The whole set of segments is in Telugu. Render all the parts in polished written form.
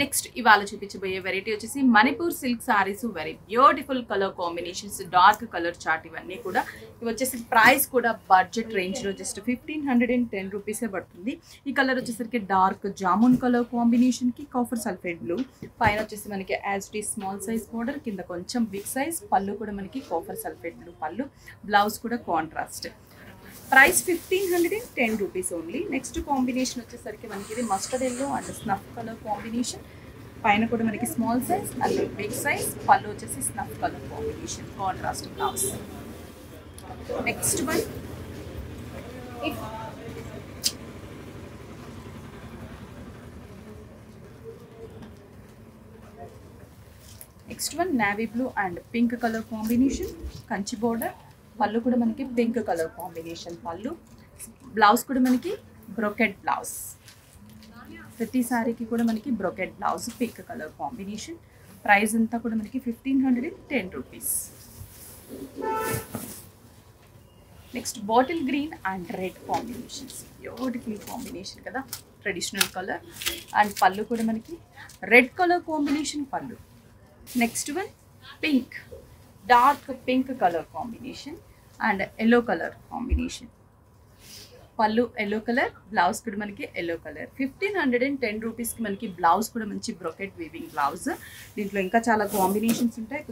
నెక్స్ట్ ఇవాళ చూపించబోయే వెరైటీ వచ్చేసి Manipur silk saris, very beautiful colour combinations, dark colour chart ఇవన్నీ కూడా. ఇవి వచ్చేసి ప్రైస్ కూడా బడ్జెట్ రేంజ్లో జస్ట్ 1510 రూపీసే పడుతుంది. ఈ కలర్ వచ్చేసరికి డార్క్ జామున్ కలర్ కాంబినేషన్కి కాఫర్ సల్ఫేట్ బ్లూ, పైన వచ్చేసి మనకి as it is small size border, కింద కొంచెం బిగ్ సైజ్, పళ్ళు కూడా మనకి కాఫర్ సల్ఫేట్ బ్లూ పళ్ళు, బ్లౌజ్ కూడా contrast. Price 1510 rupees only. Next combination వచ్చేసరికి మనకి ఇది mustard yellow and snuff colour combination, పైన కూడా మనకి small size and big size, పళ్ళు వచ్చేసి snuff colour combination, contrast blouse. Next one navy blue and pink colour combination, Kanchi border, పళ్ళు కూడా మనకి పింక్ కలర్ కాంబినేషన్ పళ్ళు, బ్లౌజ్ కూడా మనకి బ్రోకెట్ బ్లౌజ్. ప్రతి సారీకి కూడా మనకి brocade blouse pink colour combination. Price అంతా కూడా మనకి 1510 rupees. Next bottle green and red combinations, beautiful combination కదా, ట్రెడిషనల్ కలర్ అండ్ పళ్ళు కూడా మనకి రెడ్ కలర్ కాంబినేషన్ పళ్ళు. Next one pink, dark pink colour combination and yellow colour combination, పళ్ళు ఎల్లో కలర్, బ్లౌజ్ కూడా మనకి ఎల్లో కలర్. 1510 రూపీస్కి మనకి బ్లౌజ్ కూడా మంచి బ్రొకెట్ వీవింగ్ బ్లౌజ్. దీంట్లో ఇంకా చాలా కాంబినేషన్స్ ఉంటాయి.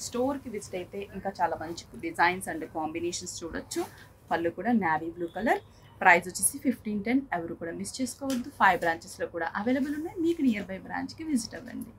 స్టోర్కి విజిట్ అయితే ఇంకా చాలా మంచి డిజైన్స్ అండ్ కాంబినేషన్స్ చూడొచ్చు. పళ్ళు కూడా నేవీ బ్లూ కలర్. ప్రైస్ వచ్చేసి 1510. ఎవరు కూడా మిస్ చేసుకోవద్దు. 5 బ్రాంచెస్లో కూడా అవైలబుల్ ఉన్నాయి. మీకు నియర్ బై బ్రాంచ్కి విజిట్ అవ్వండి.